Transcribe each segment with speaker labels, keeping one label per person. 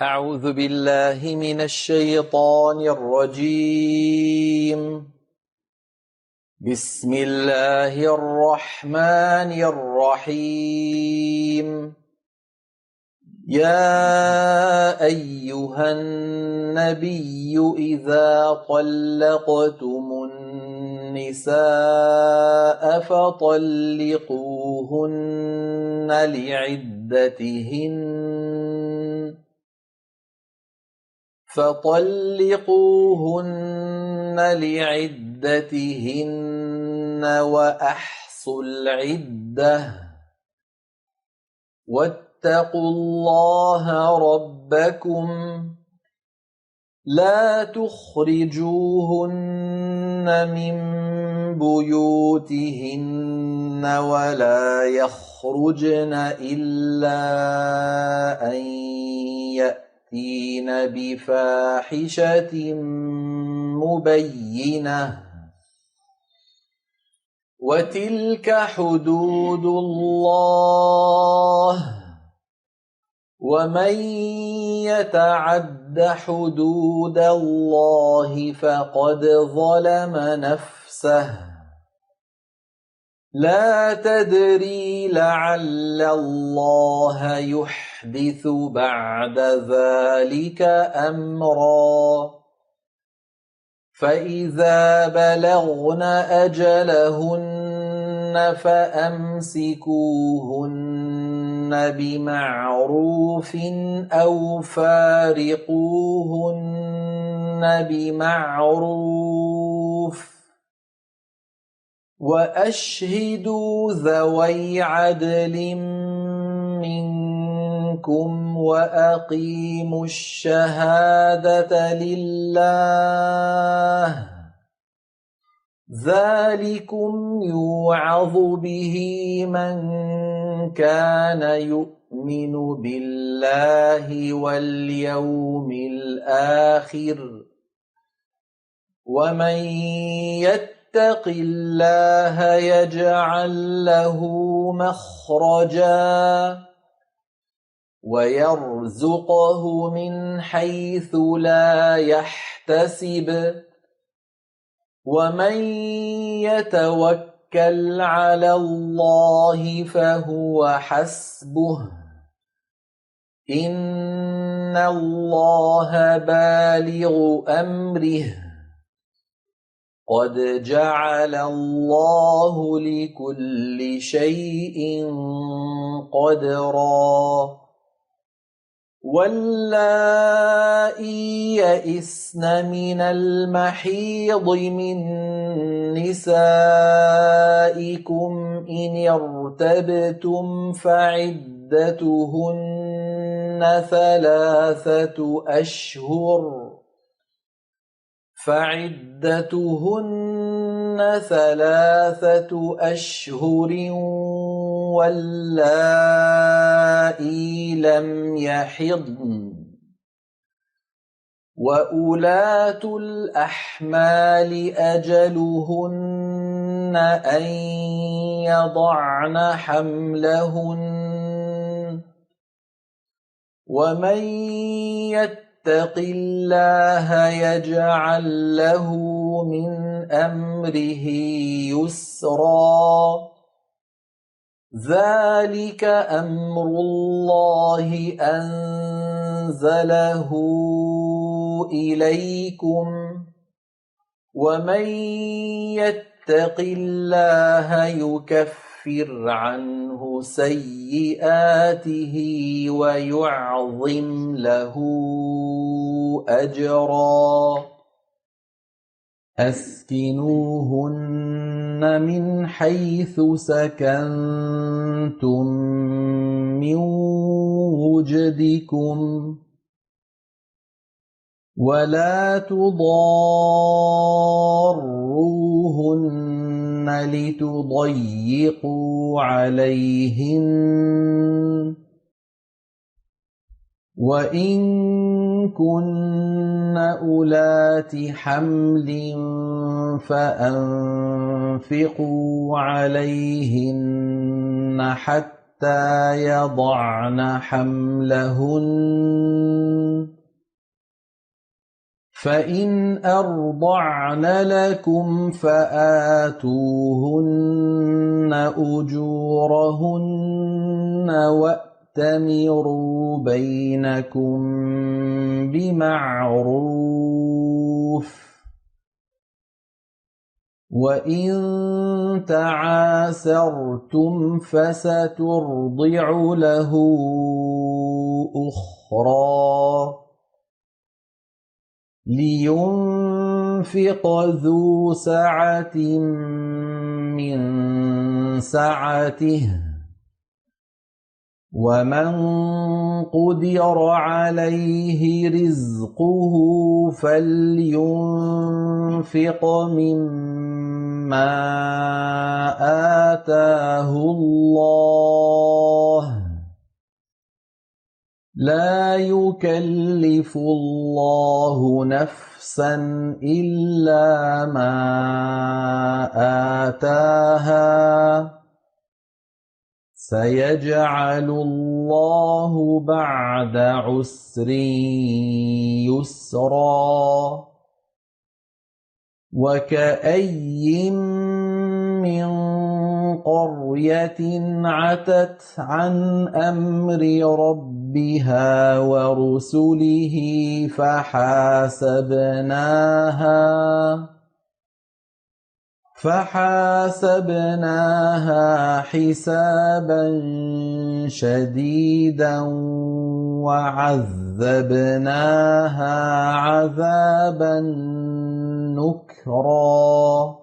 Speaker 1: أعوذ بالله من الشيطان الرجيم. بسم الله الرحمن الرحيم. يا أيها النبي إذا طلقتم النساء فطلقوهن لعدتهن وأحصوا العدة واتقوا الله ربكم لا تخرجوهن من بيوتهن ولا يخرجن إلا أن يأتين بفاحشة مبينة وتلك حدود الله ومن يتعد حدود الله فقد ظلم نفسه لا تدري لعل الله يحدث بعد ذلك أمرا فإذا بلغن أجلهن فأمسكوهن بمعروف أو فارقوهن بمعروف وأشهدوا ذوي عدل منكم وأقيموا الشهادة لله ذلكم يوعظ به من كان يؤمن بالله واليوم الآخر ومن يتق الله يجعل له مخرجا ويرزقه من حيث لا يحتسب ومن يتوكل على الله فهو حسبه إن الله بالغ أمره قد جعل الله لكل شيء قدرا واللائي يئسن من المحيض من نسائكم إن ارتبتم فعدتهن ثلاثة أشهر واللائي لم يحضن وأولاة الأحمال أجلهن أن يضعن حملهن ومن يتق الله يجعل له من أمره يسرا ذلك أمر الله أنزله إليكم ومن يتق الله يكفر عنه سيئاته ويعظم له أجرا أسكنوهن من حيث سكنتم من وجدكم ولا تضاروهن لتضيقوا عليهن وإن كن أولات حمل فأنفقوا عليهن حتى يضعن حملهن فإن أرضعن لكم فآتوهن أجورهن وأتمروا بينكم بمعروف وإن تعاسرتم فسترضع له أخرى لينفق ذو سعة من سعته ومن قدر عليه رزقه فلينفق مما آتاه الله لا يكلف الله نفسا إلا ما آتاها سيجعل الله بعد عسر يسرا وكأي من قرية عتت عن أمر ربها ورسله فحاسبناها حسابا شديدا وعذبناها عذابا نكرا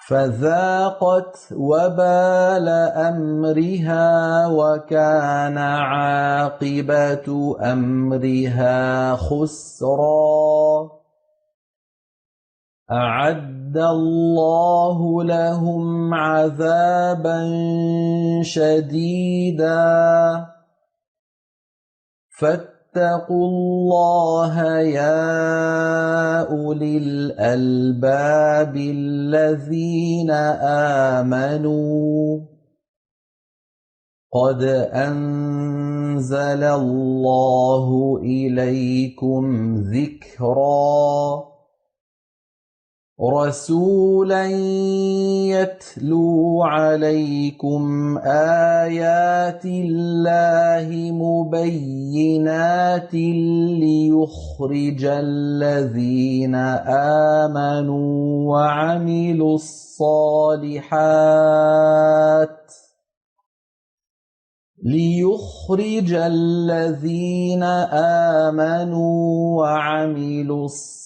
Speaker 1: فذاقت وبال أمرها وكان عاقبة أمرها خسرا أعد الله لهم عذابا شديدا فاتقوا الله يا أولي الألباب الذين آمنوا قد أنزل الله إليكم ذكرا رسولا يتلو عليكم آيات الله مبينات ليخرج الذين آمنوا وعملوا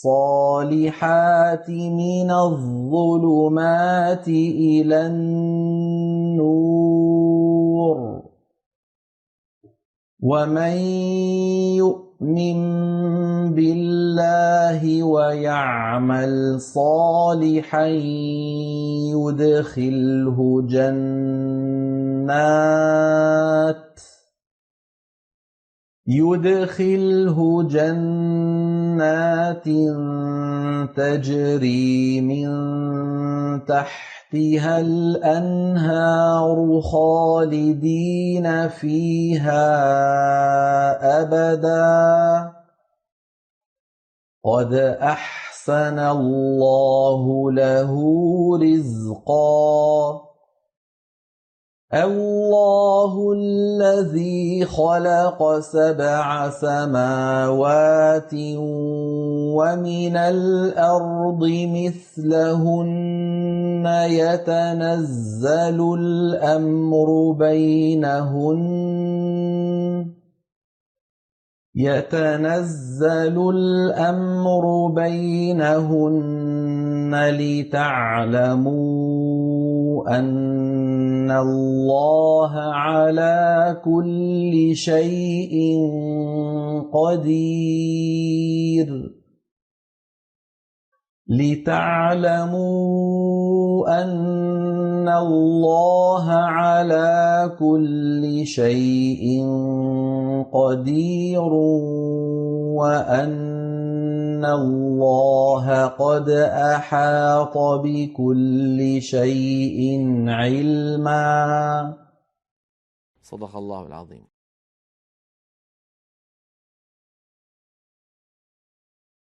Speaker 1: الصالحات من الظلمات إلى النور ومن يؤمن بالله ويعمل صالحا يدخله جنات تجري من تحتها الأنهار خالدين فيها أبدا قد أحسن الله له رزقا الله الذي خلق 7 سماوات ومن الأرض مثلهن يتنزل الأمر بينهن لتعلموا أن الله على كل شيء قدير وأن الله قد أحاط بكل شيء علما.
Speaker 2: صدق الله العظيم.